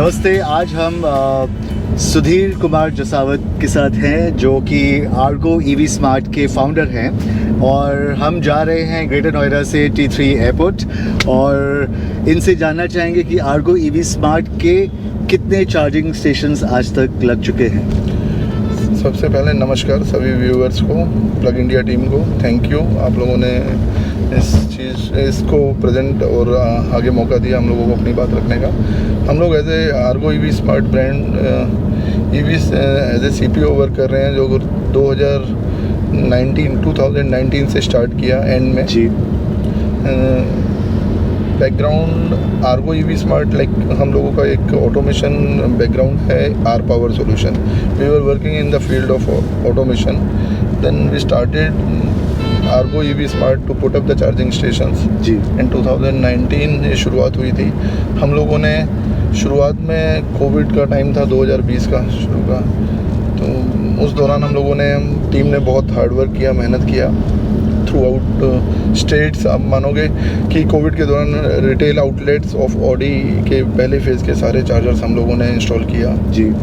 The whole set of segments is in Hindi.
नमस्ते। आज हम सुधीर कुमार जसावत के साथ हैं जो कि आर्गो ईवी स्मार्ट के फाउंडर हैं और हम जा रहे हैं ग्रेटर नोएडा से T3 एयरपोर्ट और इनसे जानना चाहेंगे कि आर्गो ईवी स्मार्ट के कितने चार्जिंग स्टेशंस आज तक लग चुके हैं। सबसे पहले नमस्कार सभी व्यूअर्स को, प्लग इंडिया टीम को थैंक यू। आप लोगों ने इसको प्रेजेंट और आगे मौका दिया हम लोगों को अपनी बात रखने का। हम लोग as a Argo EV smart brand EV as a CPO work कर रहे हैं जो 2019 से स्टार्ट किया एंड में जी। Background Argo EV Smart like हम लोगों का एक ऑटोमेशन बैकग्राउंड है, our power solution. We were working in the field of automation, then we started Argo EV Smart to put up the charging stations जी। इन 2019 ये शुरुआत हुई थी। हम लोगों ने शुरुआत में कोविड का टाइम था 2020 का शुरू का, तो उस दौरान हम लोगों ने टीम ने बहुत हार्ड वर्क किया, मेहनत किया थ्रू आउट स्टेट्स। आप मानोगे कि कोविड के दौरान रिटेल आउटलेट्स ऑफ ऑडी के पहले फेज़ के सारे चार्जर्स हम लोगों ने इंस्टॉल किया जी।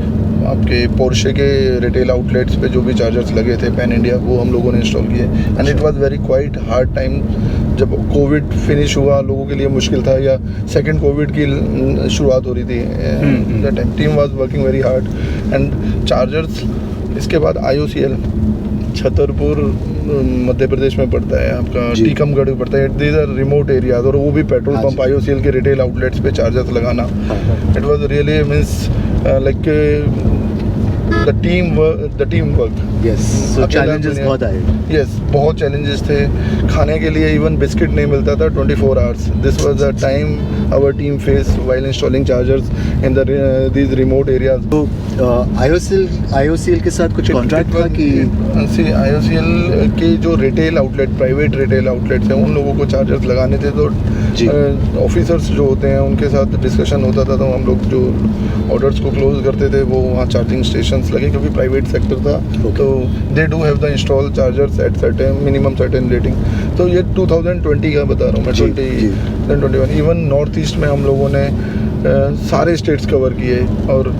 आपके पोर्शे के रिटेल आउटलेट्स पे जो भी चार्जर्स लगे थे पैन इंडिया, वो हम लोगों ने इंस्टॉल किए। And it was very quite hard time. जब कोविड फिनिश हुआ लोगों के लिए मुश्किल था, या सेकंड कोविड की शुरुआत हो रही थी, the time team was working very hard and chargers. इसके बाद IOCL छतरपुर मध्य प्रदेश में पड़ता है, आपका टीकमगढ़ में पड़ता है। दीज आर रिमोट एरियाज और वो भी पेट्रोल पंप IOCL के रिटेल आउटलेट्स पे चार्जर्स लगाना, it was really means like the team work. Yes, so challenges बहुत आए। यस, बहुत चैलेंजेस थे। खाने के लिए इवन बिस्किट नहीं मिलता था 24 hours. This was the time our team face while installing chargers in these remote areas. तो IOCL के साथ कुछ कॉन्ट्रैक्ट था कि IOCL के जो retail outlet, private retail outlets हैं, उन लोगों को चार्जर्स लगाने थे। तो ऑफिसर्स जो होते हैं उनके साथ डिस्कशन होता था, तो हम लोग जो ऑर्डर्स को क्लोज करते थे वो वहाँ चार्जिंग स्टेशंस लगे, क्योंकि प्राइवेट सेक्टर था। तो दे do have the install chargers at certain minimum certain rating. तो ये 2020 का बता रहा हूँ मैं, 2021। इवन नॉर्थ ईस्ट में हम लोगों ने सारे स्टेट्स कवर किए। और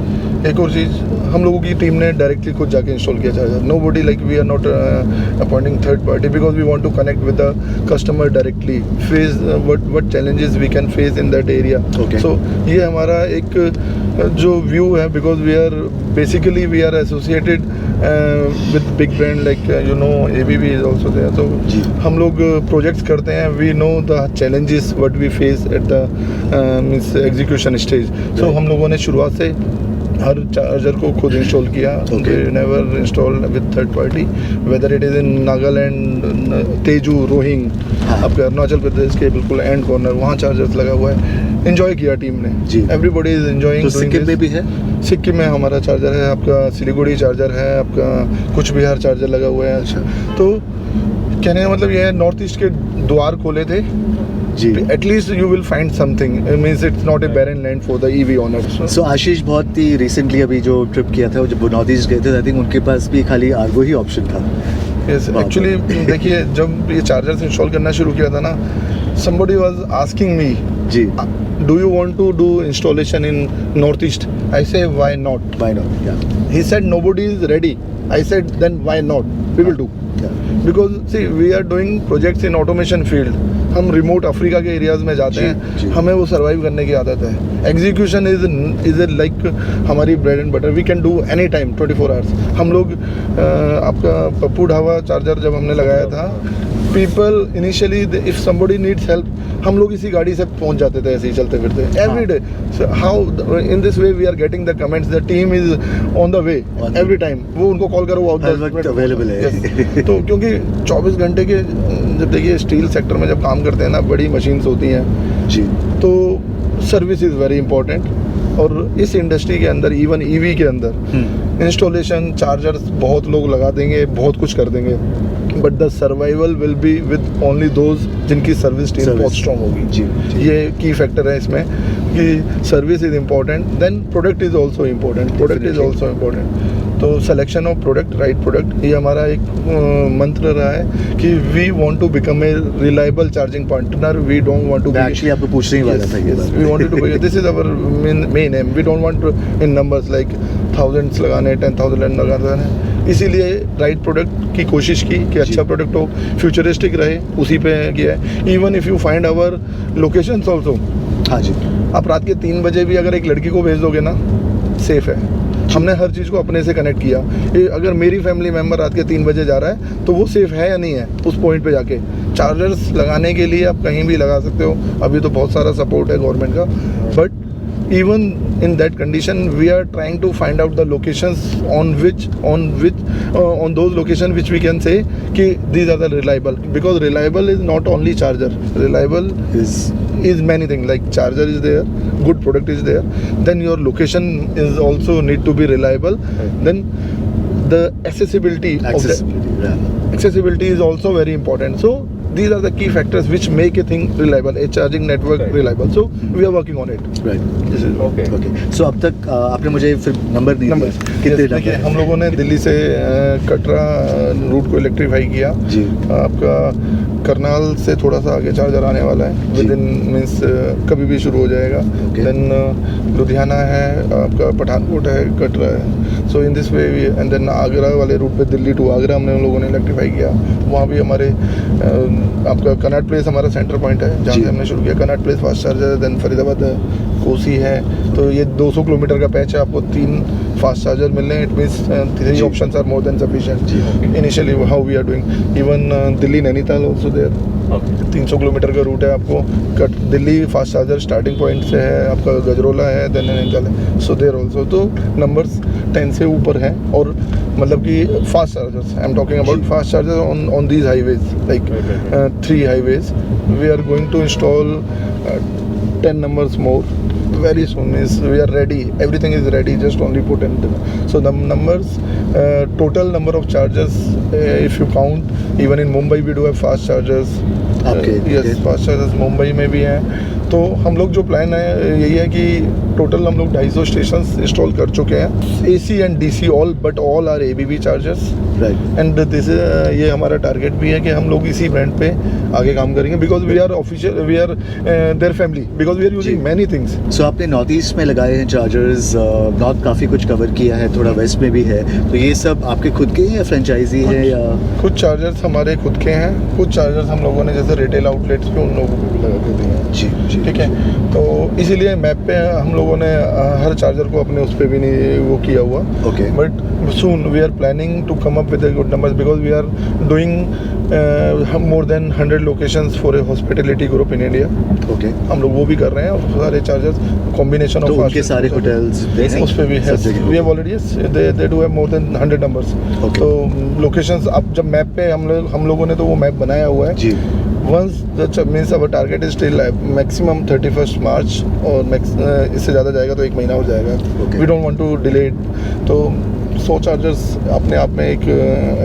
एक और चीज़, हम लोगों की टीम ने डायरेक्टली खुद जाके इंस्टॉल किया charger. Nobody like we are not appointing third party, because we want to connect with the customer directly, face what challenges we can face in that area. So ये हमारा एक जो व्यू है, because we are associated with big brand like ABB is also there. तो हम लोग प्रोजेक्ट्स करते हैं, we know the challenges what we face at the means execution stage. सो हम लोगों ने शुरुआत से हर चार्जर को खुद इंस्टॉल किया। Never install with third party, whether it is in Nagaland, Tezu, Roing, आपके अरुणाचल प्रदेश के बिल्कुल एंड कॉर्नर, वहाँ चार्जर्स लगा हुआ है। एंजॉय किया टीम ने जी। Everybody is enjoying. तो सिक्किम में भी है? सिक्किम में हमारा चार्जर है, आपका सिलीगुड़ी चार्जर है, आपका कुछ बिहार चार्जर लगा हुआ है। अच्छा, तो कहने का मतलब ये है, नॉर्थ ईस्ट के द्वार खोले थे जी। At least you will find something. It means it's not a barren land for the EV owners. So आशीष बहुत ही रिसेंटली अभी जो ट्रिप किया था, जब नॉर्थ ईस्ट गए थे, आई थिंक उनके पास भी खाली आर्गो ही ऑप्शन था। Yes, actually देखिए, जब ये चार्जर्स इंस्टॉल करना शुरू किया था ना, somebody was asking me ji, do you want to do installation in North East? I say why not? Why not? Yeah. He said nobody is ready. I said then why not? We will do. Yeah. Because see, we are doing projects in automation field. हम रिमोट अफ्रीका के एरियाज़ में जाते हैं, हमें वो सर्वाइव करने की आदत है। एग्जीक्यूशन इज़ लाइक हमारी bread and butter, we can do any time 24 hours. हम लोग आपका पप्पू ढाबा चार्जर जब हमने लगाया था, people initially if somebody needs help, हम लोग इसी गाड़ी से पहुंच जाते थे ऐसे ही चलते फिरते every day. How in this way we are getting the comments, the team is on the way every time. वो उनको कॉल करो, वो अवेलेबल है। तो क्योंकि 24 घंटे के, जब देखिए स्टील सेक्टर में जब काम करते हैं ना, बड़ी मशीन्स होती हैं जी, तो सर्विस इज़ वेरी इंपॉर्टेंट। और इस इंडस्ट्री के अंदर, इवन EV के अंदर इंस्टॉलेशन चार्जर्स बहुत लोग लगा देंगे, बहुत कुछ कर देंगे, but the survival will be with only those जिनकी सर्विस टीम बहुत स्ट्रॉन्ग होगी जी। ये की फैक्टर है इसमें कि service is important, then product is also important. तो selection of product, right product, ये हमारा एक मंत्र रहा है कि we want to become a reliable charging partner, we don't want to मैं एक्चुअली आपको पूछने ही वाला था ये बात। We wanted to this is our main aim, we don't want in numbers like thousands लगाने, 10,000 लगाने। इसीलिए राइट प्रोडक्ट की कोशिश की कि अच्छा प्रोडक्ट हो, फ्यूचरिस्टिक रहे, उसी पे किया है। Even if you find our locations also, हाँ जी, आप रात के 3 बजे भी अगर एक लड़की को भेज दोगे ना, सेफ है। हमने हर चीज़ को अपने से कनेक्ट किया। अगर मेरी फैमिली मेम्बर रात के 3 बजे जा रहा है तो वो सेफ है या नहीं है, उस पॉइंट पे जाके चार्जर्स लगाने के लिए आप कहीं भी लगा सकते हो। अभी तो बहुत सारा सपोर्ट है गवर्नमेंट का, but even in that condition we are trying to find out the locations on those locations which we can say कि these are the reliable, because reliable is not only charger, reliable is many things, like charger is there, good product is there, then your location is also need to be reliable, then the accessibility is also very important. So these are the key factors which make a thing reliable, a charging network reliable. So we are working on it. Right. This is Okay. So अब तक आपने मुझे फिर नंबर नहीं दिया, कितने देखिए, हम लोगों ने दिल्ली से कटरा रूट को इलेक्ट्रीफाई किया जी। आपका करनाल से थोड़ा सा आगे चार्जर आने वाला है, विद इन मीन्स कभी भी शुरू हो जाएगा। देन लुधियाना है, आपका पठानकोट है, कटरा है। So in this way and then Agra वाले रूट पे दिल्ली टू आगरा हमने उन लोगों ने इलेक्ट्रीफाई किया। वहाँ भी हमारे आपका कनाट प्लेस हमारा सेंटर पॉइंट है जहाँ से हमने शुरू किया। Connaught Place fast charger, then Faridabad Kosi है। तो ये 200 किलोमीटर का पैच है, आपको 3 फास्ट चार्जर मिलने हैं। It means 3 options are more than sufficient initially how we are doing. Even Delhi Nainital also there, 300 kilometre का रूट है आपको। Delhi fast charger starting point से है, आपका गजरोला है, देन नैनीताल है। सो देयर ऑल्सो, तो नंबर्स 10 से ऊपर हैं। और मतलब कि fast chargers, I am talking about fast charger on these highways, like 3 highways we are going to install 10 numbers more very soon. We are ready, everything is ready, just only put in. So the numbers, total number of chargers, if you count, even in Mumbai we do have fast chargers. Yes, fast chargers Mumbai में भी हैं। तो हम लोग जो प्लान है यही है कि टोटल हम लोग 250 स्टेशन इंस्टॉल कर चुके हैं, AC and DC all, but all are ABB chargers. And this ये हमारा टारगेट भी है कि हम लोग इसी ब्रांड पे आगे काम करेंगे, because we are official, we are their family, because we are using many things. So आपने नॉर्थ ईस्ट में लगाए हैं चार्जर्स, नॉर्थ काफ़ी कुछ कवर किया है, थोड़ा वेस्ट में भी है, तो ये सब आपके खुद के या फ्रेंचाइजी है या? कुछ चार्जर्स हमारे खुद के हैं, कुछ चार्जर्स हम लोगों ने जैसे रिटेल आउटलेट्स पे उन लोगों को भी लगा के दिए हैं। जी, ठीक है। तो इसीलिए मैप पे हम लोगों ने हर चार्जर को अपने उस पर भी नहीं वो किया हुआ। Okay, but soon we are planning to come up with a good numbers, because we are doing more than 100 locations for a hospitality group in India. Okay, हम लोग वो भी कर रहे हैं, और सारे चार्जर्स कॉम्बिनेशन ऑफ उनके सारे होटल्स उस पे भी है। We have already, yes, they do have more than 100 numbers. तो लोकेशंस अब जब मैप पे हम लोगों ने तो वो मैप बनाया हुआ है जी। Once the means our target is still maximum 31st March, और इससे ज़्यादा जाएगा तो 1 महीना हो जाएगा। We don't want to delay it. तो 100 चार्जर्स अपने आप में एक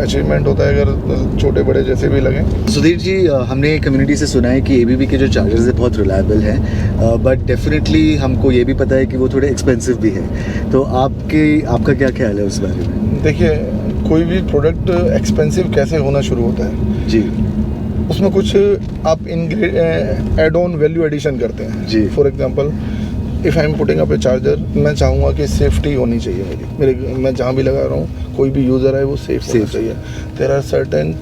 अचीवमेंट होता है, अगर छोटे बड़े जैसे भी लगें। सुधीर जी, हमने कम्युनिटी से सुना है कि ABB के जो चार्जर्स हैं बहुत रिलायबल हैं, बट डेफिनेटली हमको ये भी पता है कि वो थोड़े एक्सपेंसिव भी हैं। तो आपका क्या ख्याल है उस बारे में? देखिए, कोई भी प्रोडक्ट एक्सपेंसिव कैसे होना शुरू होता है जी, उसमें कुछ आप एड ऑन वैल्यू एडिशन करते हैं जी। For example, if I am putting up a charger, मैं चाहूँगा कि सेफ्टी होनी चाहिए मेरी, मैं जहाँ भी लगा रहा हूँ, कोई भी यूज़र है वो सेफ होना चाहिए। There are certain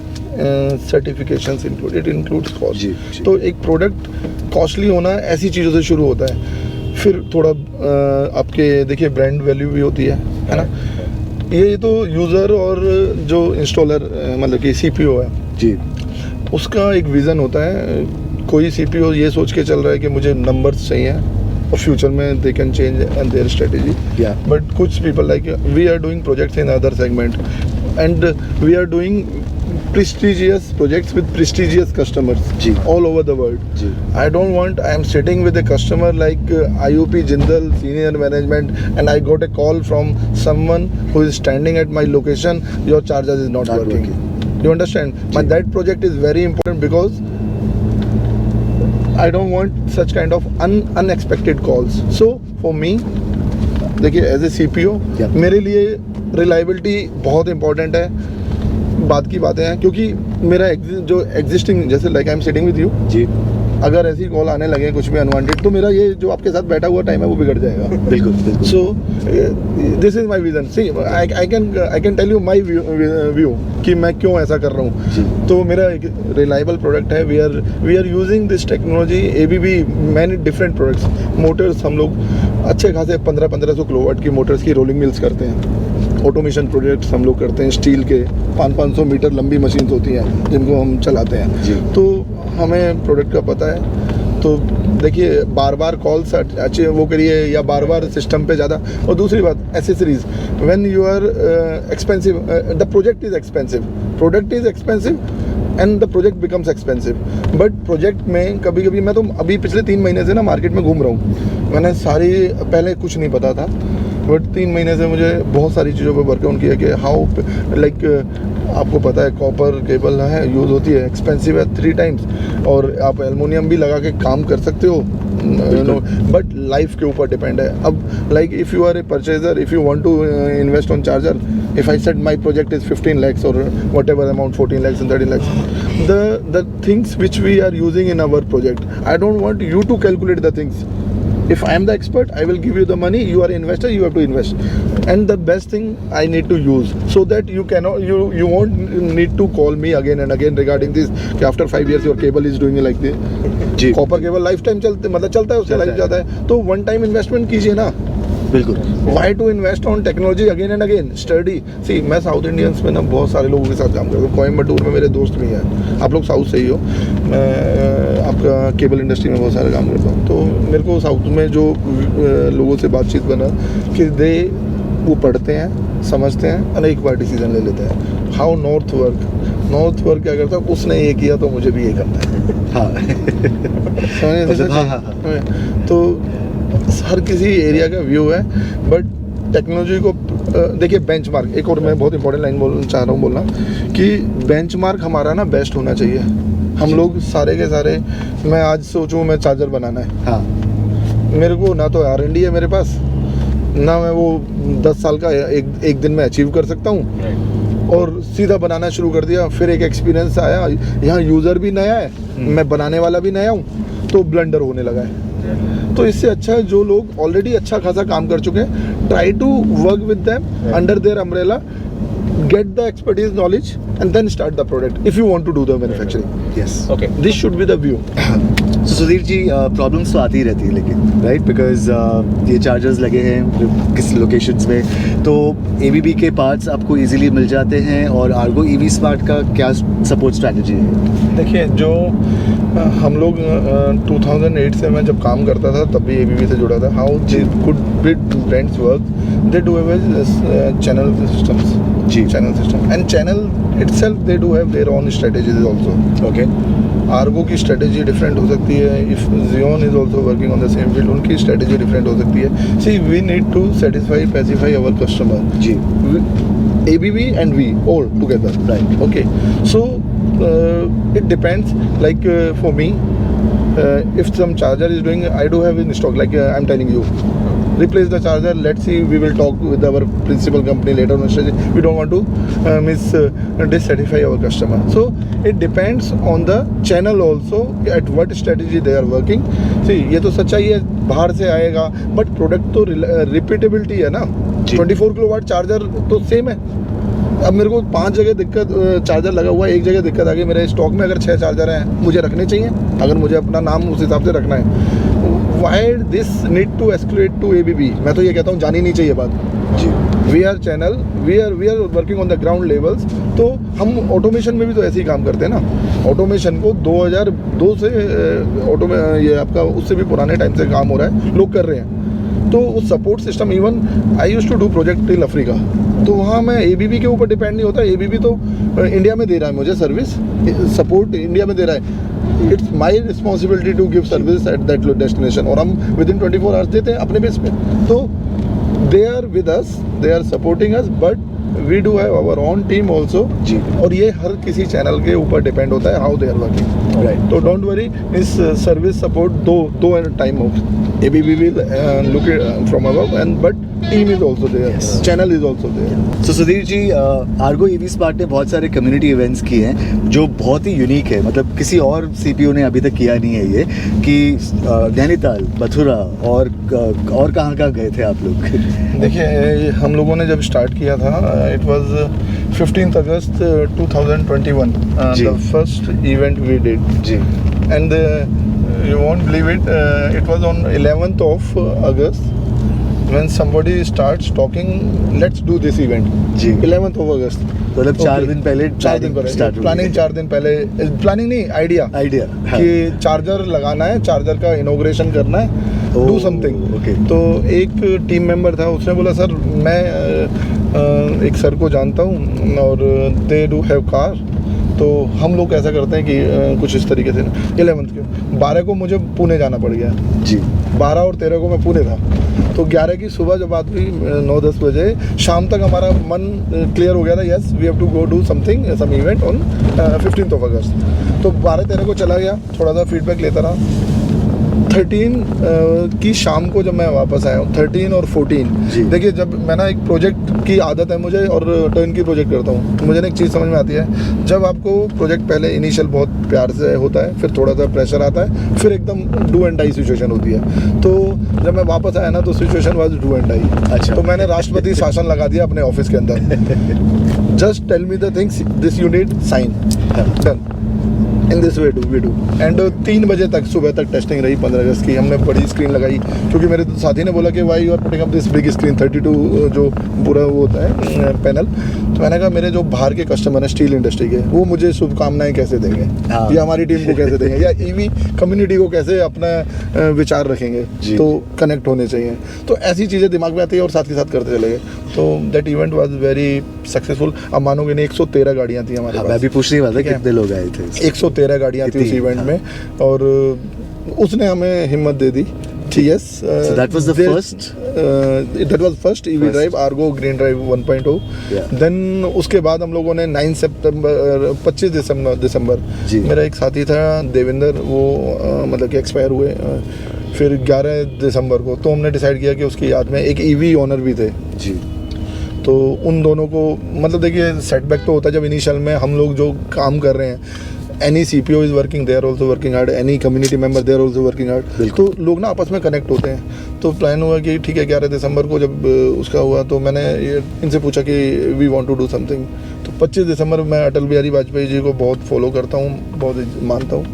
certifications include, it includes cost. तो एक प्रोडक्ट कॉस्टली होना ऐसी चीज़ों से शुरू होता है। फिर थोड़ा आपके देखिए ब्रांड वैल्यू भी होती है ना। ये तो यूज़र और जो इंस्टॉलर मतलब कि CPO है जी, उसका एक विज़न होता है। कोई CPO ये सोच के चल रहा है कि मुझे नंबर्स चाहिए, और फ्यूचर में they can change and their strategy. But कुछ people like we are doing projects in other segment, and we are doing prestigious projects with prestigious customers all over the world. I don't want, I am sitting with a customer like IOP Jindal senior management, and I got a call from someone who is standing at my location, your charger is not working. You understand? But that project is very important, because I don't want such kind of unexpected calls. So for me, देखिए, एज ए CPO मेरे लिए रिलायबिलिटी बहुत इंपॉर्टेंट है, बात की बातें हैं, क्योंकि मेरा जो एग्जिस्टिंग, जैसे like I am sitting with you जी, अगर ऐसी कॉल आने लगे कुछ भी अनवांटेड, तो मेरा ये जो आपके साथ बैठा हुआ टाइम है वो बिगड़ जाएगा। बिल्कुल बिल्कुल। So this is my vision. See I can tell you my view कि मैं क्यों ऐसा कर रहा हूँ। तो मेरा एक रिलायबल प्रोडक्ट है। We are using this technology ABB many different products. Motors हम लोग अच्छे खासे 1500 किलोवाट की मोटर्स की रोलिंग मिल्स करते हैं। ऑटोमेशन प्रोजेक्ट्स हम लोग करते हैं, स्टील के 500 मीटर लंबी मशीन्स होती हैं जिनको हम चलाते हैं। तो हमें प्रोडक्ट का पता है। तो देखिए, बार बार कॉल्स अच्छे वो करिए या बार बार सिस्टम पे ज़्यादा। और दूसरी बात, accessories, when you are expensive, the project is expensive, product is expensive and the project becomes expensive. But project में कभी कभी, मैं तो अभी पिछले 3 महीने से ना मार्केट में घूम रहा हूँ। मैंने सारी, पहले कुछ नहीं पता था, बट 3 महीने से मुझे बहुत सारी चीज़ों पे वर्कआउट किया कि हाउ, लाइक आपको पता है कॉपर केबल है यूज़ होती है, एक्सपेंसिव है 3 टाइम्स, और आप एल्युमिनियम भी लगा के काम कर सकते हो, बट लाइफ के ऊपर डिपेंड है। अब like if you are a purchaser, if you want to invest on charger, if I said my project is 15 lakhs और whatever amount, 14 lakhs and 13 lakhs, the things which we are using in our project, I don't want you to calculate the things. If I am the expert, I will give you the money. You are an investor, you have to invest. And the best thing I need to use, so that you cannot, you won't need to call me again and again regarding this कि after 5 years your cable is doing like this. Copper cable life time चलता है, उसका लाइफ जाता है। तो वन टाइम इन्वेस्टमेंट कीजिए ना। बिल्कुल। Why to invest on technology again and again? Study. See, मैं साउथ इंडियंस में ना बहुत सारे लोगों के साथ काम करता हूँ। कोयम्बटूर में मेरे दोस्त भी हैं, आप लोग साउथ से ही हो। मैं आपका केबल इंडस्ट्री में बहुत सारे काम करता हूँ। तो मेरे को साउथ में जो लोगों से बातचीत बना कि वो पढ़ते हैं, समझते हैं और एक बार डिसीजन ले लेते हैं। हाउ नॉर्थ वर्क क्या करता है, उसने ये किया तो मुझे भी ये करना है। हाँ। तो हर किसी एरिया का व्यू है, बट टेक्नोलॉजी को देखिए, बेंचमार्क, एक और मैं बहुत इंपॉर्टेंट लाइन चाह रहा हूँ बोलना कि बेंचमार्क हमारा ना बेस्ट होना चाहिए। हम लोग सारे के सारे, मैं आज सोचूं मैं चार्जर बनाना है, हाँ, मेरे को ना तो R&D है मेरे पास, ना मैं वो 10 साल का एक दिन में अचीव कर सकता हूँ, और सीधा बनाना शुरू कर दिया। फिर एक एक्सपीरियंस आया, यहाँ यूज़र भी नया है, मैं बनाने वाला भी नया हूँ, तो ब्लंडर होने लगा है। तो इससे अच्छा है जो लोग ऑलरेडी अच्छा खासा काम कर चुके हैं, try to work with them under their umbrella, get the expertise, knowledge, and then start the product if you want to do the manufacturing. Yes. Okay. This should be the view. So Sudhir ji, problems तो आती ही रहती है, लेकिन राइट, बिकॉज ये चार्जर्स लगे हैं किस लोकेशंस में, तो ABB के पार्ट्स आपको इजीली मिल जाते हैं, और आर्गो EV स्मार्ट का क्या सपोर्ट स्ट्रैटेजी है? देखिए, जो हम लोग 2008 से मैं जब काम करता था तब भी ABB से जुड़ा था। How they could bid brands work, they do have channel systems, channel system, and channel itself they do have their own strategies also. Okay. Ergo की स्ट्रेटेजी डिफरेंट हो सकती है, if Xeon is also working on the same field, उनकी स्ट्रेटेजी डिफरेंट हो सकती है। See, we need to satisfy, pacify our customer. Ji. ABB and we all together. Right. Okay. So it depends. Like for me, if some charger is doing, I do have in stock. Like I'm telling you, replace the charger. Let's see. We will talk with our principal company later on. We don't want to dissatisfy our customer. So it depends on the channel also at what strategy they are working. See, ये तो सच्चाई है, बाहर से आएगा, बट प्रोडक्ट तो रिपीटेबिलिटी है ना। 24 किलोवाट चार्जर तो सेम है। अब मेरे को 5 जगह दिक्कत, चार्जर लगा हुआ है, एक जगह दिक्कत आ गई, मेरे स्टॉक में अगर 6 चार्जर हैं, मुझे रखने चाहिए अगर मुझे अपना नाम उस हिसाब से रखना है। Why this need to escalate to ABB? मैं तो ये कहता हूँ जानी नहीं चाहिए बात जी। We are channel, we are working on the ground levels. तो हम ऑटोमेशन में भी तो ऐसे ही काम करते हैं ना। ऑटोमेशन को 2002 से ये आपका उससे भी पुराने टाइम से काम हो रहा है, लोग कर रहे हैं। तो उस support system, even I used to do project till Africa, तो वहाँ मैं ABB के ऊपर डिपेंड नहीं होता। ABB तो इंडिया में दे रहा है मुझे सर्विस, सपोर्ट इंडिया में दे रहा है। It's my responsibility to give service at that destination, और हम विद इन 24 आवर्स देते हैं अपने बेस पे। तो they are with us, they are supporting us, but we do have our own team also जी। और ये हर किसी चैनल के ऊपर डिपेंड होता है how they are working, right. तो डोंट वरी, इस सर्विस सपोर्ट दो time of ABB will look it from above, and but team is also there, Yes. channel is also there. तो Sudhir ji, Ergo EV smart ने बहुत सारे कम्युनिटी इवेंट्स किए हैं जो बहुत ही यूनिक है, मतलब किसी और सीपीयू ने अभी तक किया नहीं है ये, कि नैनीताल, मथुरा और कहाँ गए थे आप लोग? देखिए, हम लोगों ने जब स्टार्ट किया था, इट वाज 15th अगस्त 2021, जी। The first event we did, जी and you won't believe it, it was on 11th of August when somebody starts talking, let's do this event. जी 11th of August, मतलब 4 Okay. दिन पहले 4 दिन पहले स्टार्ट हो प्लानिंग, 4 दिन पहले प्लानिंग नहीं, आइडिया आइडिया कि चार्जर लगाना है, चार्जर का इनॉग्रेशन करना है, डू समथिंग. ओके तो एक टीम मेंबर था, उसने बोला सर मैं एक सर को जानता हूँ और दे डू हैव कार, तो हम लोग ऐसा करते हैं कि कुछ इस तरीके से 11th के 12 को मुझे पुणे जाना पड़ गया. जी 12 और 13 को मैं पुणे था, तो 11 की सुबह जब बात हुई 9-10 बजे शाम तक हमारा मन क्लियर हो गया था, yes we have to go do something, some event on 15th of August. तो 12-13 को चला गया, थोड़ा सा फीडबैक लेता रहा. 13 की शाम को जब मैं वापस आया हूँ, 13 और 14, जी। देखिए जब मैं ना एक प्रोजेक्ट की आदत है मुझे और टर्न की प्रोजेक्ट करता हूँ, तो मुझे ना एक चीज़ समझ में आती है, जब आपको प्रोजेक्ट पहले इनिशियल बहुत प्यार से होता है, फिर थोड़ा सा प्रेशर आता है, फिर एकदम डू एंड डाई सिचुएशन होती है. तो जब मैं वापस आया ना, तो situation was do and die. अच्छा. तो मैंने राष्ट्रपति शासन लगा दिया अपने ऑफिस के अंदर. Just tell me the things this you need, sign, done. In this way do we do. And 3 बजे तक सुबह तक टेस्टिंग रही. 15 अगस्त की हमने बड़ी स्क्रीन लगाई, क्योंकि मेरे साथी ने बोला कि why you are putting up this big screen, 32 जो पूरा वो होता है पैनल. तो मैंने कहा मेरे जो बाहर के कस्टमर हैं स्टील इंडस्ट्री के, वो मुझे शुभकामनाएं कैसे देंगे, हाँ. या हमारी टीम को कैसे देंगे, या ईवी कम्युनिटी को कैसे अपना विचार रखेंगे, जी. तो कनेक्ट होने चाहिए. तो ऐसी चीज़ें दिमाग में आती है और साथ के साथ करते चले गए. तो that event was very successful. अब मानोगे नहीं, 113 गाड़ियाँ थी हमारे हाँ, पास. मैं भी पूछने वाला था ठीक है. कितने लोग आए थे. 113 गाड़ियाँ थी उस कितनी? इवेंट हाँ. में, और उसने हमें हिम्मत दे दी. Yes, So that was the first? That was first EV First. drive, Argo Green Drive 1.0. Yeah. Then उसके बाद हम लोगों ने 9 सितंबर 25 दिसंबर जी. मेरा एक साथी था देवेंद्र, वो मतलब कि एक्सपायर हुए. फिर 11 दिसंबर को तो हमने डिसाइड किया कि उसकी याद में एक EV ओनर भी थे. जी तो उन दोनों को, मतलब देखिए सेटबैक तो होता है जब इनिशियल में हम लोग जो काम कर रहे हैं. Any CPO is working, they are also working hard, any community member they are also working hard. बिल्कुल. तो लोग ना आपस में कनेक्ट होते हैं. तो प्लान हुआ कि ठीक है, 11 दिसंबर को जब उसका हुआ, तो मैंने ये इनसे पूछा कि we want to do something. तो 25 दिसंबर मैं अटल बिहारी वाजपेयी जी को बहुत फॉलो करता हूँ, बहुत मानता हूँ.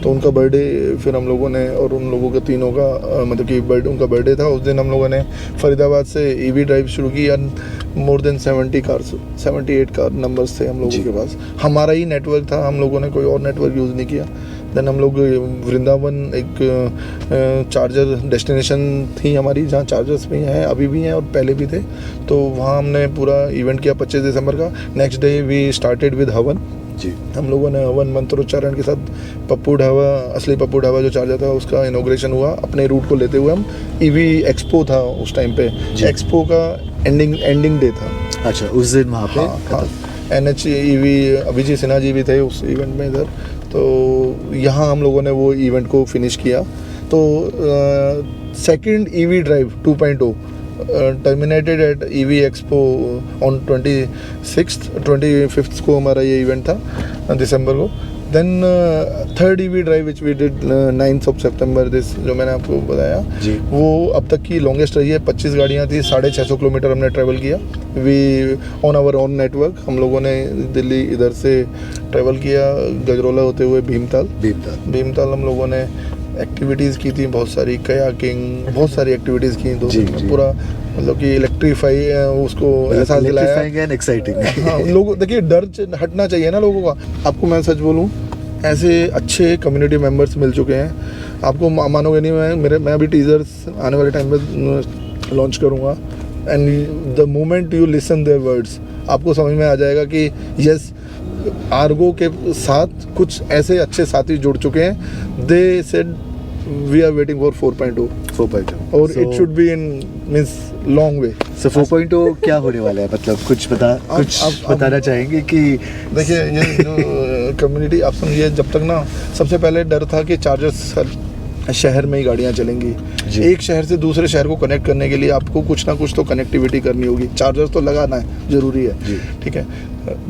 तो उनका बर्थडे फिर हम लोगों ने, और उन लोगों के तीनों का मतलब कि उनका बर्थडे था, उस दिन हम लोगों ने फरीदाबाद से EV ड्राइव शुरू की. And more than 70 cars, 78 car numbers थे हम लोगों जी. के पास. हमारा ही नेटवर्क था, हम लोगों ने कोई और नेटवर्क यूज़ नहीं किया. देन हम लोग वृंदावन, एक चार्जर डेस्टिनेशन थी हमारी, जहाँ चार्जर्स भी हैं, अभी भी हैं और पहले भी थे. तो वहाँ हमने पूरा इवेंट किया 25 दिसंबर का. Next day we started with havan. जी हम लोगों ने हवन मंत्रोच्चारण के साथ पप्पू ढाबा, असली पप्पू ढाबा जो चार्जर था, उसका इनॉग्रेशन हुआ. अपने रूट को लेते हुए हम EV एक्सपो था उस टाइम पे, जी. एक्सपो का एंडिंग डे था. अच्छा, उस दिन वहाँ पे हाँ, NH EV अभिजीत सिन्हा जी भी थे उस इवेंट में इधर. तो यहाँ हम लोगों ने वो इवेंट को फिनिश किया. तो second EV drive 2.0 terminated at EV expo on 25th को हमारा ये इवेंट था दिसंबर को. Then third EV drive which we did 9th of September this, जो मैंने आपको बताया जी. वो अब तक की लॉन्गेस्ट रही है. 25 गाड़ियाँ थी, 650 किलोमीटर हमने ट्रैवल किया. We on our own network हम लोगों ने दिल्ली इधर से ट्रैवल किया, गजरोला होते हुए भीमताल हम लोगों ने एक्टिविटीज़ की थी, बहुत सारी कयाकिंग, बहुत सारी एक्टिविटीज़ की. तो जी. पूरा मतलब कि इलेक्ट्रीफाई उसको एहसास दिलाया. And exciting. हाँ, लोगों, देखिए डर हटना चाहिए ना लोगों का. आपको मैं सच बोलूँ, ऐसे अच्छे कम्युनिटी मेंबर्स मिल चुके हैं. आपको मानोगे नहीं, मैं अभी टीजर्स आने वाले टाइम में लॉन्च करूँगा. And the moment you listen their words, आपको समझ में आ जाएगा कि यस, आर्गो के साथ कुछ ऐसे अच्छे साथी जुड़ चुके हैं. They said we are waiting for 4.0 और it should be in means long way. So 4.0 क्या होने वाला है, मतलब कुछ बताना चाहेंगे कि देखिए ये जो कम्युनिटी, आप समझिए, जब तक ना सबसे पहले डर था कि चार्जर्स शहर में ही गाड़ियाँ चलेंगी। जी। एक शहर से दूसरे शहर को कनेक्ट करने के लिए आपको कुछ ना कुछ तो कनेक्टिविटी करनी होगी, चार्जर्स तो लगाना है, ज़रूरी है। जी। ठीक है,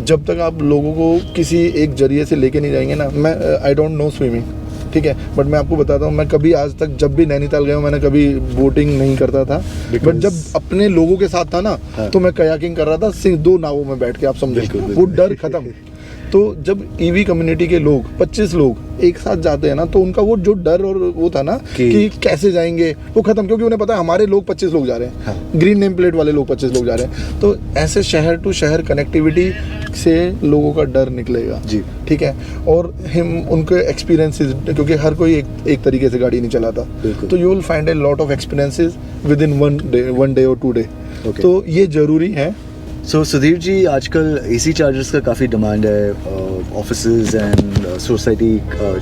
जब तक आप लोगों को किसी एक जरिए से लेके नहीं जाएंगे ना, मैं आई डोंट नो स्विमिंग, ठीक है, बट मैं आपको बताता हूँ, मैं कभी आज तक जब भी नैनीताल गया हूँ मैंने कभी बोटिंग नहीं करता था, बट जब अपने लोगों के साथ था ना, हाँ। तो मैं कयाकिंग कर रहा था सिर्फ 2 नावों में बैठ के, आप समझे, वो डर खत्म। तो जब ईवी कम्युनिटी के लोग 25 लोग एक साथ जाते हैं ना, तो उनका वो जो डर और वो था ना कि कैसे जाएंगे, वो खत्म, क्योंकि उन्हें पता है हमारे लोग 25 लोग जा रहे हैं। हाँ। ग्रीन नेम प्लेट वाले लोग 25 लोग जा रहे हैं, तो ऐसे शहर टू शहर कनेक्टिविटी से लोगों का डर निकलेगा। जी, ठीक है, और हम उनके एक्सपीरियंसेस, क्योंकि हर कोई एक तरीके से गाड़ी नहीं चलाता, तो you will find a lot of experiences with in one day और 2 डे। तो ये ज़रूरी है। सो सुधीर जी, आजकल एसी चार्जर्स का काफ़ी डिमांड है ऑफिसेज एंड सोसाइटी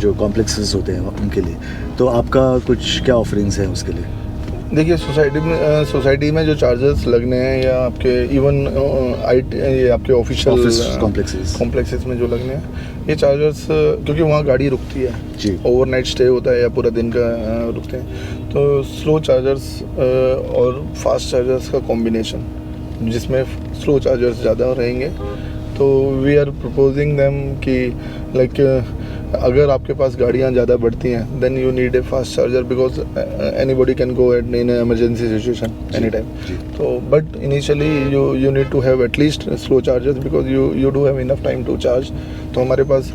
जो कॉम्प्लेक्सेस होते हैं उनके लिए, तो आपका कुछ क्या ऑफरिंग्स हैं उसके लिए? देखिए, सोसाइटी में जो चार्जर्स लगने हैं, या आपके इवन ये आपके ऑफिशियल कॉम्प्लेक्सेस में जो लगने हैं, ये चार्जर्स, क्योंकि वहाँ गाड़ी रुकती है जी, ओवरनाइट स्टे होता है या पूरा दिन का रुकते हैं, तो स्लो चार्जर्स और फास्ट चार्जर्स का कॉम्बिनेशन, जिसमें स्लो चार्जर्स ज़्यादा रहेंगे, तो वी आर प्रपोजिंग देम कि लाइक अगर आपके पास गाड़ियाँ ज़्यादा बढ़ती हैं, then you need a fast charger, because anybody can go at in emergency situation any time. तो but initially you need to have at least slow chargers, because you do have enough time to charge. तो हमारे पास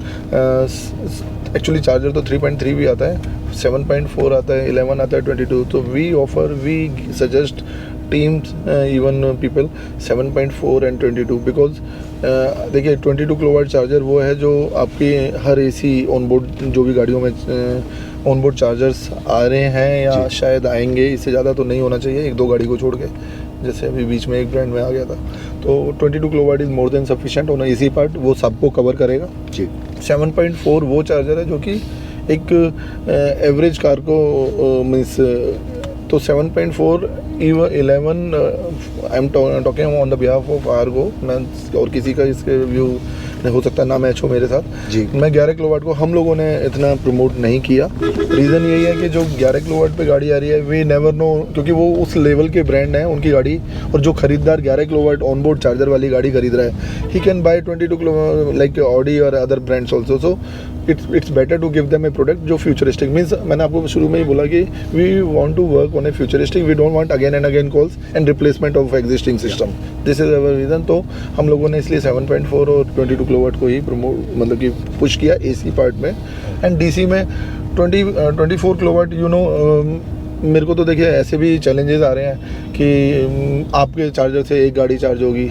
एक्चुअली चार्जर तो 3.3 भी आता है, 7.4 आता है, 11 आता है, 22। तो we suggest teams, even people 7.4 and 22, because देखिए 22 किलोवाट चार्जर वो है जो आपकी हर एसी ऑनबोर्ड, जो भी गाड़ियों में ऑनबोर्ड चार्जर्स आ रहे हैं या शायद आएंगे, इससे ज़्यादा तो नहीं होना चाहिए, 1-2 गाड़ी को छोड़ के, जैसे अभी बीच में एक ब्रांड में आ गया था। तो 22 kilowatt is more than sufficient on AC part, वो सबको कवर करेगा जी। 7.4 वो चार्जर है जो कि एक एवरेज कार को मीन्स, तो 7.4 11 आई am talking on the behalf of Ergo, मैं और किसी का इसके रिव्यू हो सकता है ना मैच हो मेरे साथ जी। मैं 11 किलोवाट को हम लोगों ने इतना प्रमोट नहीं किया, रीज़न यही है कि जो 11 किलोवाट पे गाड़ी आ रही है, वी नेवर नो, क्योंकि वो उस लेवल के ब्रांड हैं उनकी गाड़ी, और जो खरीदार 11 किलोवाट ऑनबोर्ड चार्जर वाली गाड़ी खरीद रहा है, he can buy 22 kilo like Audi और other brands also. So it's better to give them a product जो फ्यूचरिस्टिक, मीन्स मैंने आपको शुरू में ही बोला कि we want to work on a futuristic, we don't want again and again calls and replacement of existing system, this is our reason. तो हम लोगों ने इसलिए 7.4 और 22 किलोवाट को ही प्रमोट, मतलब कि पुश किया एसी पार्ट में। एंड डीसी में 24 किलोवाट, यू नो, मेरे को तो देखिए ऐसे भी चैलेंजेस आ रहे हैं कि आपके चार्जर से एक गाड़ी चार्ज होगी।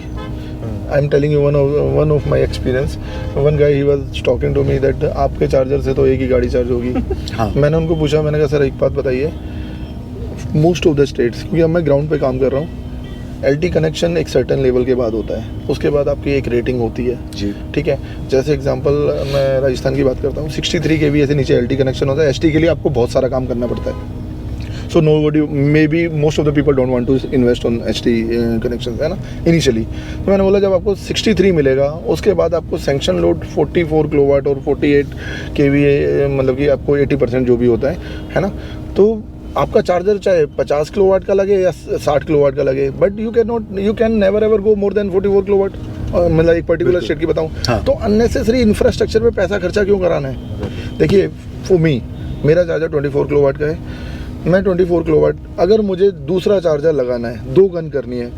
I am telling you one of my experience, one guy he was talking to me that आपके चार्जर से तो एक ही गाड़ी चार्ज होगी। हाँ। मैंने उनको पूछा, मैंने कहा सर एक बात बताइए, मोस्ट ऑफ द स्टेट्स, क्योंकि अब मैं ग्राउंड पे काम कर रहा हूँ, LT कनेक्शन एक सर्टेन लेवल के बाद होता है, उसके बाद आपकी एक रेटिंग होती है जी, ठीक है। जैसे एग्जांपल मैं राजस्थान की बात करता हूँ, 63 kVA से नीचे LT कनेक्शन होता है। ST के लिए आपको बहुत सारा काम करना पड़ता है, सो nobody, maybe most of the people don't want to invest on HT connections, है ना, इनिशियली। तो मैंने बोला जब आपको 63 मिलेगा, उसके बाद आपको सैंक्शन लोड 44 किलोवाट और 48 kVA, मतलब कि आपको 80% जो भी होता है ना, तो आपका चार्जर चाहे 50 किलोवाट का लगे या 60 किलोवाट का लगे, but you can never ever go more than 44 kilowatt. मतलब एक पर्टिकुलर स्टेट की बताऊँ, हाँ। तो अननेसेसरी इंफ्रास्ट्रक्चर पे पैसा खर्चा क्यों कराना है? देखिए, फॉर मी, मेरा चार्जर 24 किलोवाट का है, मैं 24 किलोवाट, अगर मुझे दूसरा चार्जर लगाना है, 2 गन करनी है,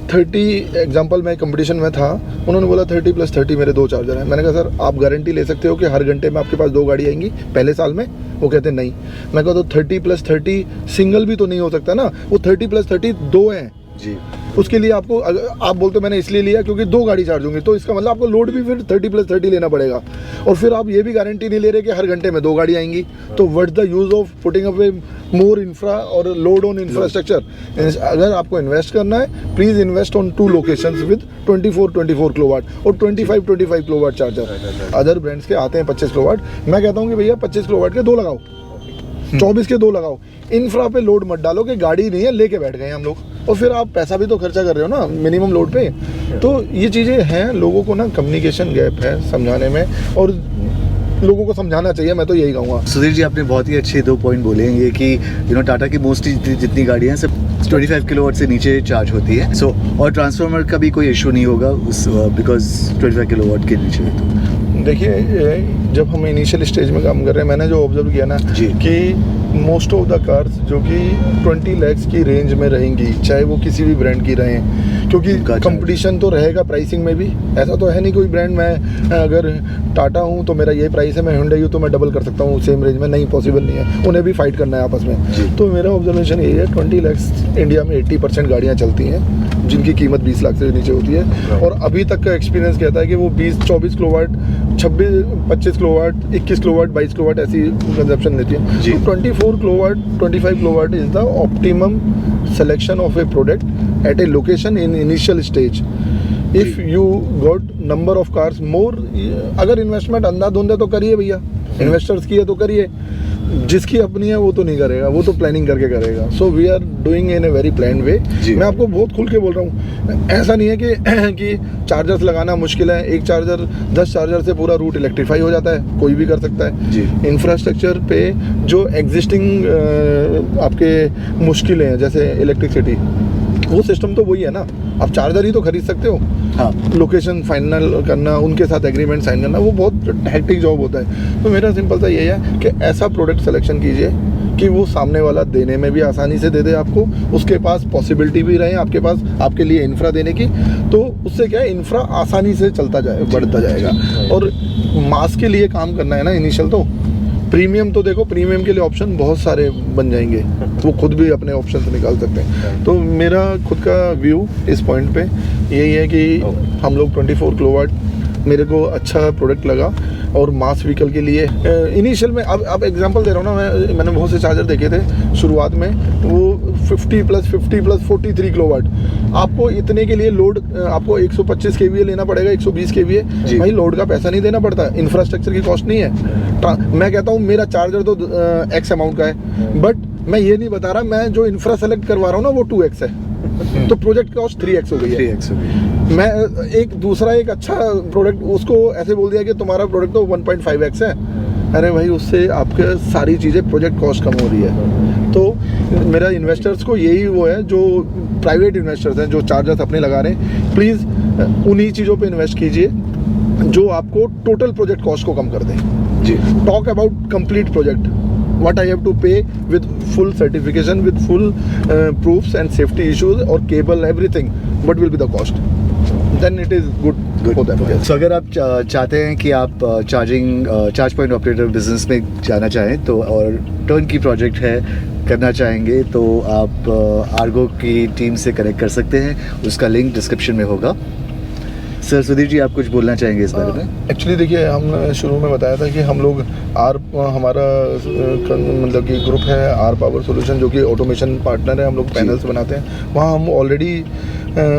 30 एग्जांपल में कंपटीशन में था, उन्होंने बोला 30 + 30 मेरे 2 चार्जर हैं। मैंने कहा सर आप गारंटी ले सकते हो कि हर घंटे में आपके पास 2 गाड़ी आएंगी पहले साल में? वो कहते नहीं। मैं कहा तो 30 + 30 सिंगल भी तो नहीं हो सकता ना, वो 30 + 30 2 हैं जी। उसके लिए आपको, आप बोलते मैंने इसलिए लिया क्योंकि 2 गाड़ी चार्ज होंगी, तो इसका मतलब आपको लोड भी फिर 30 + 30 लेना पड़ेगा, और फिर आप ये भी गारंटी नहीं ले रहे कि हर घंटे में 2 गाड़ी आएंगी। तो what's the use of putting up A more infra और लोड ऑन इंफ्रास्ट्रक्चर? अगर आपको इन्वेस्ट करना है, please invest on 2 locations with 24 kilowatt और 25 किलोवाट चार्जर। अदर ब्रांड्स के आते हैं 25 किलोवाट, मैं कहता हूँ कि भैया 25 किलोवाट के 2 लगाओ, 24 के 2 लगाओ, इंफ्रा पे लोड मत डालो कि गाड़ी नहीं है लेके बैठ गए हम लोग, और फिर आप पैसा भी तो खर्चा कर रहे हो ना मिनिमम लोड पे। तो ये चीज़ें हैं, लोगों को ना कम्युनिकेशन गैप है समझाने में, और लोगों को समझाना चाहिए, मैं तो यही कहूँगा। सुधीर जी, आपने बहुत ही अच्छे 2 पॉइंट बोले हैं, ये कि टाटा की मोस्टली जितनी गाड़ियाँ हैं सब 25 किलोवाट से नीचे चार्ज होती है। सो और ट्रांसफार्मर का भी कोई इशू नहीं होगा उस बिकॉज 25 किलोवाट के नीचे है। तो देखिए, जब हम इनिशियल स्टेज में काम कर रहे हैं, मैंने जो ऑब्जर्व किया ना कि मोस्ट ऑफ द कार्स जो कि 20 लाख की रेंज में रहेंगी, चाहे वो किसी भी ब्रांड की रहें, क्योंकि कंपटीशन तो रहेगा प्राइसिंग में भी। ऐसा तो है नहीं कोई ब्रांड, मैं अगर टाटा हूँ तो मेरा ये प्राइस है, मैं हुंडई हूँ तो मैं डबल कर सकता हूँ सेम रेंज में, नहीं, पॉसिबल नहीं है, उन्हें भी फाइट करना है आपस में। तो मेरा ऑब्जर्वेशन यही है, 20 लाख इंडिया में 80% गाड़ियाँ चलती हैं जिनकी कीमत 20 लाख से नीचे होती है, और अभी तक का एक्सपीरियंस कहता है कि वो 20-24 किलोवाट, 26-25 किलोवाट, 21 किलोवाट, 22 किलोवाट ऐसी कंजप्शन लेती है। तो 24 kilowatt, 25 kilowatt is the optimum selection of a product at a location in initial stage. If you got number of cars more, अगर इन्वेस्टमेंट अंधाधुंध तो करिए भैया, इन्वेस्टर्स की है तो करिए, जिसकी अपनी है वो तो नहीं करेगा, वो तो प्लानिंग करके करेगा। So we are doing in a very plan way. मैं आपको बहुत खुल के बोल रहा हूँ, ऐसा नहीं है कि चार्जर्स लगाना मुश्किल है। एक चार्जर 10 चार्जर से पूरा रूट इलेक्ट्रीफाई हो जाता है, कोई भी कर सकता है। इंफ्रास्ट्रक्चर पे जो एग्जिस्टिंग आपके मुश्किलें हैं, जैसे इलेक्ट्रिसिटी, वो सिस्टम तो वही है ना, आप चार्जर ही तो खरीद सकते हो। हाँ, लोकेशन फाइनल करना, उनके साथ एग्रीमेंट साइन करना, वो बहुत हेक्टिक जॉब होता है। तो मेरा सिंपल सा ये है कि ऐसा प्रोडक्ट सिलेक्शन कीजिए कि वो सामने वाला देने में भी आसानी से दे दे आपको, उसके पास पॉसिबिलिटी भी रहे आपके पास आपके लिए इंफ्रा देने की, तो उससे क्या है, इंफ्रा आसानी से चलता जाए, बढ़ता जाएगा। और मास के लिए काम करना है ना इनिशियल, तो प्रीमियम तो देखो, प्रीमियम के लिए ऑप्शन बहुत सारे बन जाएंगे, वो खुद भी अपने ऑप्शन से निकाल सकते हैं। तो मेरा खुद का व्यू इस पॉइंट पे यही है कि हम लोग 24 किलोवाट मेरे को अच्छा प्रोडक्ट लगा, और मास व्हीकल के लिए इनिशियल में, अब एग्जांपल दे रहा हूँ ना, मैंने बहुत से चार्जर देखे थे शुरुआत में, वो 50 प्लस 43 किलोवाट। आपको इतने के लिए लोड, आपको 125 kVA लेना पड़ेगा, 120 kVA, भाई लोड का पैसा नहीं देना पड़ता, इंफ्रास्ट्रक्चर की कॉस्ट नहीं है। मैं कहता हूँ मेरा चार्जर तो एक्स अमाउंट का है, बट मैं ये नहीं बता रहा, मैं जो इंफ्रा सेलेक्ट करवा रहा हूँ ना वो 2x है, तो प्रोजेक्ट कॉस्ट 3x हो गई है। 3x हो गई। मैं एक अच्छा प्रोडक्ट उसको ऐसे बोल दिया कि तुम्हारा प्रोडक्ट तो 1.5x है। अरे भाई, उससे आपके सारी चीज़ें प्रोजेक्ट कॉस्ट कम हो रही है। तो मेरा इन्वेस्टर्स को यही वो है, जो प्राइवेट इन्वेस्टर्स हैं जो चार्जर्स अपने लगा रहे हैं, प्लीज़ उन्हीं चीज़ों पे इन्वेस्ट कीजिए जो आपको टोटल प्रोजेक्ट कॉस्ट को कम कर दें। जी, talk about complete project, what I have to pay with full certification, with full proofs and safety issues or cable, everything, what will be the cost, then it is good for them. So अगर आप चाहते हैं कि आप चार्ज पॉइंट ऑपरेटर बिजनेस में जाना चाहें तो, और टर्न की प्रोजेक्ट है करना चाहेंगे, तो आप आर्गो की टीम से कनेक्ट कर सकते हैं, उसका लिंक डिस्क्रिप्शन में होगा। सर, सुधीर जी, आप कुछ बोलना चाहेंगे इस बारे में? एक्चुअली देखिए, हम शुरू में बताया था कि हम लोग हमारा मतलब कि ग्रुप है आर पावर सोल्यूशन, जो कि ऑटोमेशन पार्टनर है। हम लोग पैनल्स बनाते हैं, वहाँ हम ऑलरेडी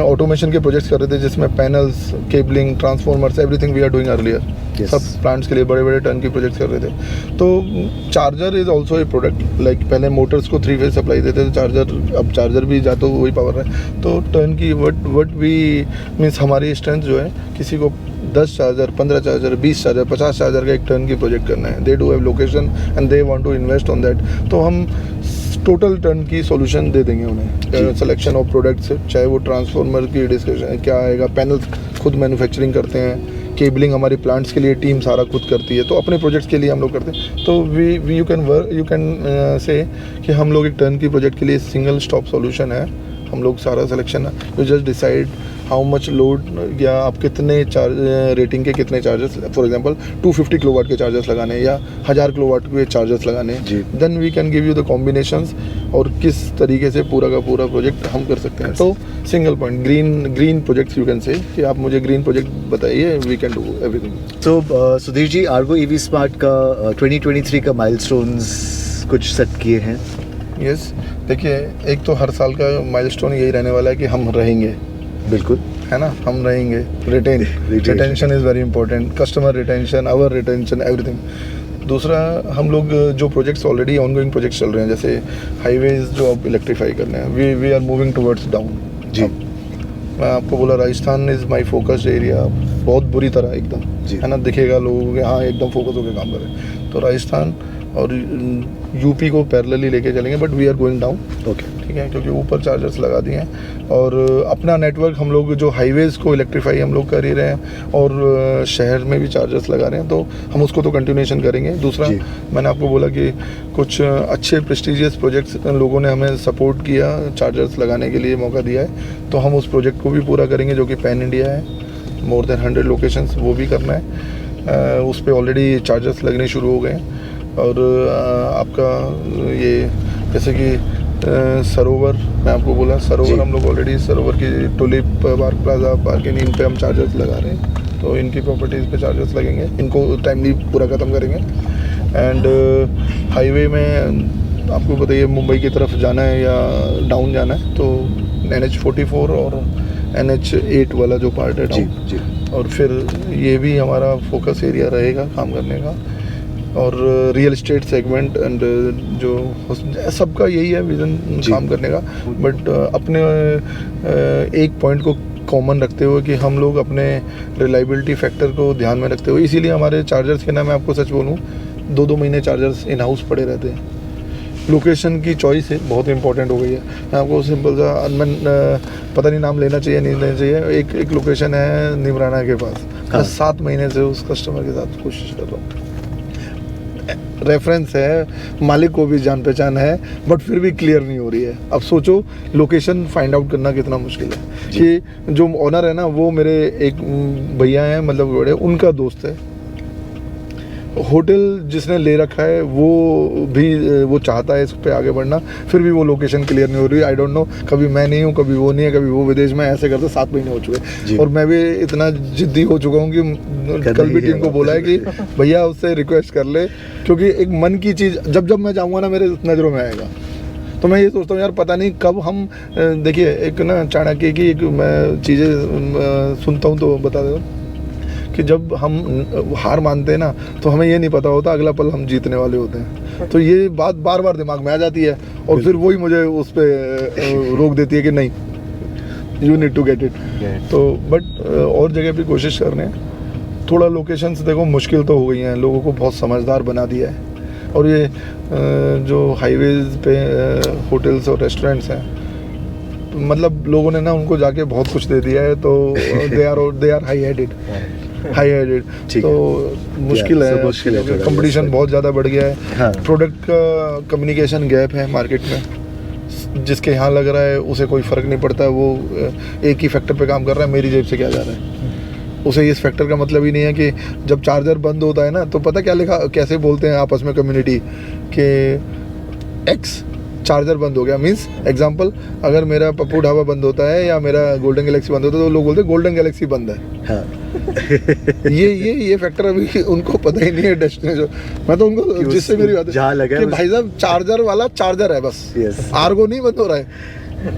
ऑटोमेशन के प्रोजेक्ट्स कर रहे थे, जिसमें panels, cabling, transformers, everything we are doing earlier. सब प्लांट्स के लिए बड़े बड़े टर्न की प्रोजेक्ट्स कर रहे थे। तो charger is also a product, like पहले मोटर्स को 3 फेज सप्लाई देते थे, अब चार्जर भी जा तो वही पावर है। तो टर्न की वट वी मीन्स हमारी स्ट्रेंथ जो है, किसी को 10 चार्जर, 15 चार्जर, 20 चार्जर, 50 चार्जर का एक टर्न की प्रोजेक्ट करना है, they do have location and they want to invest on that, तो हम टोटल टर्न की सॉल्यूशन दे देंगे उन्हें। सिलेक्शन ऑफ प्रोडक्ट्स, चाहे वो ट्रांसफार्मर की डिस्कशन क्या आएगा, पैनल्स खुद मैन्युफैक्चरिंग करते हैं, केबलिंग हमारी प्लांट्स के लिए टीम सारा खुद करती है, तो अपने प्रोजेक्ट्स के लिए हम लोग करते हैं। तो यू कैन से कि हम लोग एक टर्न की प्रोजेक्ट के लिए सिंगल स्टॉप सॉल्यूशन है। हम लोग सारा सिलेक्शन है, you just decide how much load, या आप कितने रेटिंग के कितने चार्जर्स, फॉर एग्जांपल 250 किलोवाट के चार्जर्स लगाने हैं या 1000 किलोवाट के चार्जर्स लगाने हैं, then we can give you the combinations, और किस तरीके से पूरा का पूरा प्रोजेक्ट हम कर सकते हैं। तो single point green projects, you can say कि आप मुझे ग्रीन प्रोजेक्ट बताइए, वी कैन डू एवरीथिंग। तो Sudhir ji, Ergo EV smart का 2023 का माइलस्टोन्स कुछ सेट किए हैं? यस, देखिए, एक तो हर साल का माइलस्टोन यही रहने वाला है कि हम रहेंगे, बिल्कुल, है ना, हम रहेंगे। Retention is very important, customer retention, our retention, everything. दूसरा, हम लोग जो प्रोजेक्ट्स ऑलरेडी ऑनगोइंग प्रोजेक्ट्स चल रहे हैं, जैसे हाईवेज जो अब इलेक्ट्रीफाई करने हैं, we are moving towards down. जी, मैं आपको बोला Rajasthan is my focused area, बहुत बुरी तरह एकदम, है ना, दिखेगा लोगों को हाँ एकदम फोकस होकर काम करें। तो राजस्थान और यूपी को पैरेलली लेके चलेंगे, but we are going down, okay, ठीक है, क्योंकि ऊपर चार्जर्स लगा दिए हैं। और अपना नेटवर्क हम लोग जो हाईवेज़ को इलेक्ट्रीफाई हम लोग कर ही रहे हैं, और शहर में भी चार्जर्स लगा रहे हैं, तो हम उसको तो कंटिन्यूएशन करेंगे। दूसरा मैंने आपको बोला कि कुछ अच्छे प्रेस्टिजियस प्रोजेक्ट्स लोगों ने हमें सपोर्ट किया, चार्जर्स लगाने के लिए मौका दिया है, तो हम उस प्रोजेक्ट को भी पूरा करेंगे जो कि पैन इंडिया है, मोर देन 100 लोकेशंस, वो भी करना है। उस पर ऑलरेडी चार्जर्स लगने शुरू हो गए हैं। और आपका ये जैसे कि सरोवर, मैं आपको बोला सरोवर, हम लोग ऑलरेडी सरोवर की टुलिप, पार्क प्लाजा, पार्किंग, इन पे हम चार्जर्स लगा रहे हैं, तो इनकी प्रॉपर्टीज़ पे चार्जर्स लगेंगे, इनको टाइमली पूरा ख़त्म करेंगे। एंड हाईवे में आपको बताइए मुंबई की तरफ जाना है या डाउन जाना है, तो NH44 और NH8 वाला जो पार्ट है डाउन, और फिर ये भी हमारा फोकस एरिया रहेगा काम करने का। और रियल एस्टेट सेगमेंट एंड जो सबका यही है विज़न काम करने का, बट अपने एक पॉइंट को कॉमन रखते हुए कि हम लोग अपने रिलायबिलिटी फैक्टर को ध्यान में रखते हुए, इसीलिए हमारे चार्जर्स के नाम मैं आपको सच बोलूँ 2-2 महीने चार्जर्स इन हाउस पड़े रहते हैं। लोकेशन की चॉइस है बहुत इंपॉर्टेंट हो गई है। मैं आपको सिंपल सा पता नहीं नाम लेना चाहिए नहीं लेना चाहिए, एक लोकेशन है निमराना के पास, मैं 7 महीने से उस कस्टमर के साथ कोशिश कर रहा हूँ, रेफरेंस है, मालिक को भी जान पहचान है, बट फिर भी क्लियर नहीं हो रही है। अब सोचो लोकेशन फाइंड आउट करना कितना मुश्किल है। कि जो ओनर है ना वो मेरे एक भैया हैं, मतलब बड़े, उनका दोस्त है। होटल जिसने ले रखा है वो चाहता है इस पे आगे बढ़ना, फिर भी वो लोकेशन क्लियर नहीं हो रही। आई डोंट नो, कभी मैं नहीं हूँ, कभी वो नहीं है, कभी वो विदेश में, ऐसे करते 7 महीने हो चुके। और मैं भी इतना जिद्दी हो चुका हूँ कि कल भी टीम को बोला है कि भैया उससे रिक्वेस्ट कर ले, क्योंकि एक मन की चीज़ जब मैं जाऊँगा ना मेरे नज़रों में आएगा। तो मैं ये सोचता हूँ यार पता नहीं कब हम, देखिए एक ना चाणक्य की एक मैं चीज़ें सुनता हूँ तो बता देता हूँ कि जब हम हार मानते हैं ना तो हमें ये नहीं पता होता अगला पल हम जीतने वाले होते हैं। तो ये बात बार बार दिमाग में आ जाती है, और फिर वही मुझे उस पर रोक देती है कि नहीं, you need to get it. तो बट और जगह भी कोशिश कर रहे हैं। थोड़ा लोकेशंस देखो मुश्किल तो हो गई हैं, लोगों को बहुत समझदार बना दिया है। और ये जो हाईवेज पे होटल्स और रेस्टोरेंट्स हैं, मतलब लोगों ने ना उनको जाके बहुत कुछ दे दिया है, तो दे आर हाई हेडेड, तो मुश्किल है, कंपटीशन बहुत ज़्यादा बढ़ गया है। प्रोडक्ट का कम्युनिकेशन गैप है मार्केट में, जिसके यहाँ लग रहा है उसे कोई फ़र्क नहीं पड़ता, वो एक ही फैक्टर पे काम कर रहा है, मेरी जेब से क्या जा रहा है, उसे इस फैक्टर का मतलब ही नहीं है। कि जब चार्जर बंद होता है ना तो पता क्या लिखा, कैसे बोलते हैं आपस में कम्युनिटी के एक्स चार्जर बंद हो गया, मीन्स एग्जांपल अगर मेरा पप्पू ढाबा बंद होता है या मेरा गोल्डन गैलेक्सी बंद होता है तो लोग बोलते हैं गोल्डन गैलेक्सी बंद है। हाँ। ये फैक्टर अभी उनको पता ही नहीं है डेस्टिनेशन। मैं तो उनको जिससे मेरी बात है कि भाई साहब चार्जर वाला चार्जर है बस, आर्गो नहीं बंद हो रहा है।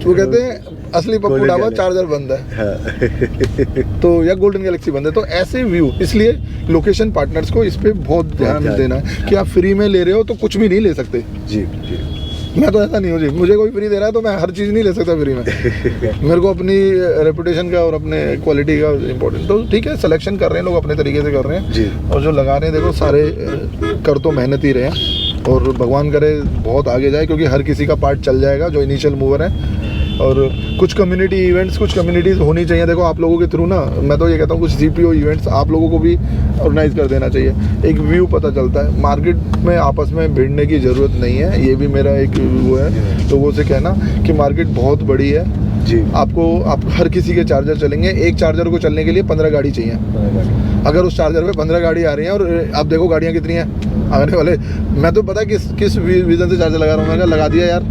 वो कहते हैं असली पप्पू ढाबा चार्जर बंद है। हाँ। तो या गोल्डन गैलेक्सी बंद है। तो ऐसे व्यू, इसलिए लोकेशन पार्टनर्स को इस पे बहुत ध्यान देना है कि आप फ्री में ले रहे हो तो कुछ भी नहीं ले सकते। जी। मैं तो ऐसा नहीं हूँ जी, मुझे कोई फ्री दे रहा है तो मैं हर चीज़ नहीं ले सकता फ्री में। मेरे को अपनी रेपुटेशन का और अपने क्वालिटी का इम्पोर्टेंट, तो ठीक है सिलेक्शन कर रहे हैं लोग अपने तरीके से कर रहे हैं जी। और जो लगा रहे हैं देखो सारे कर तो मेहनत ही रहे हैं, और भगवान करे बहुत आगे जाए, क्योंकि हर किसी का पार्ट चल जाएगा जो इनिशियल मूवर है। और कुछ कम्युनिटी इवेंट्स, कुछ कम्युनिटीज़ होनी चाहिए। देखो आप लोगों के थ्रू ना, मैं तो ये कहता हूँ कुछ CPO इवेंट्स आप लोगों को भी ऑर्गेनाइज कर देना चाहिए। एक व्यू पता चलता है, मार्केट में आपस में भिड़ने की ज़रूरत नहीं है। ये भी मेरा एक वो है लोगों से कहना कि मार्केट बहुत बड़ी है जी। आप हर किसी के चार्जर चलेंगे, एक चार्जर को चलने के लिए 15 गाड़ी चाहिए। अगर उस चार्जर पे 15 गाड़ी आ रही हैं, और आप देखो गाड़ियाँ कितनी हैं आने वाले। मैं तो पता किस विजन से चार्जर लगा रहा हूँ, मैंने लगा दिया यार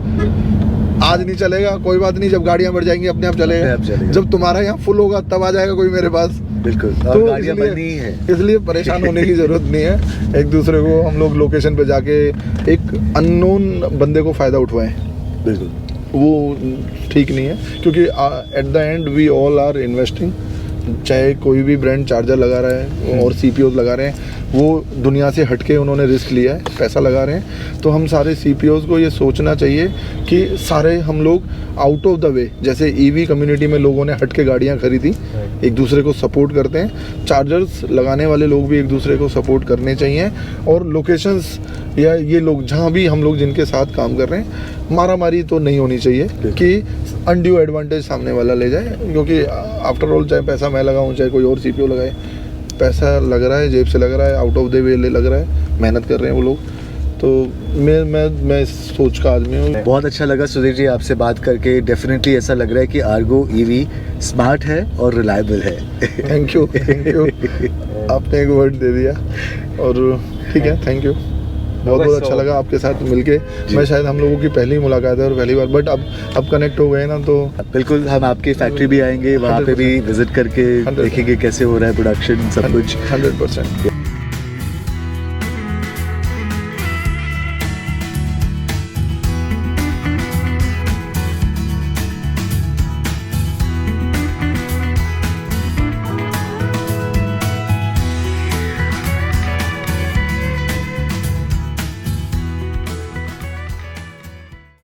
आज नहीं चलेगा कोई बात नहीं, जब गाड़ियाँ बढ़ जाएंगी अपने आप चलेगा। जब तुम्हारा यहाँ फुल होगा तब आ जाएगा कोई मेरे पास। बिल्कुल। तो इसलिए परेशान होने की जरूरत नहीं है। एक दूसरे को हम लोग लोकेशन पे जाके एक अननोन बंदे को फ़ायदा उठवाएं, बिल्कुल वो ठीक नहीं है, क्योंकि at the end we all are investing. चाहे कोई भी ब्रांड चार्जर लगा रहा है और CPOs लगा रहे हैं, वो दुनिया से हटके उन्होंने रिस्क लिया है, पैसा लगा रहे हैं। तो हम सारे CPOs को ये सोचना चाहिए कि सारे हम लोग आउट ऑफ द वे, जैसे EV कम्युनिटी में लोगों ने हटके गाड़ियाँ खरीदी, एक दूसरे को सपोर्ट करते हैं, चार्जर्स लगाने वाले लोग भी एक दूसरे को सपोर्ट करने चाहिए। और लोकेशंस या ये लोग जहाँ भी हम लोग जिनके साथ काम कर रहे हैं, मारामारी तो नहीं होनी चाहिए कि अनड्यू एडवांटेज सामने वाला ले जाए, क्योंकि आफ्टर ऑल चाहे पैसा मैं लगाऊं चाहे कोई और CPO लगाए, पैसा लग रहा है, जेब से लग रहा है, आउट ऑफ द वे लग रहा है, मेहनत कर रहे हैं वो लोग। तो मैं इस सोच का आदमी हूँ। बहुत अच्छा लगा सुधीर जी आपसे बात करके। डेफिनेटली ऐसा लग रहा है कि आर्गो EV स्मार्ट है और रिलायबल है। थैंक यू आपने एक वर्ड दे दिया, और ठीक है, थैंक यू। बहुत अच्छा लगा आपके साथ मिलके। मैं शायद हम लोगों की पहली मुलाकात है और पहली बार, बट अब कनेक्ट हो गए ना, तो बिल्कुल हम आपकी फैक्ट्री भी आएंगे, वहाँ पे भी विजिट करके देखेंगे कैसे हो रहा है प्रोडक्शन, सब कुछ 100%।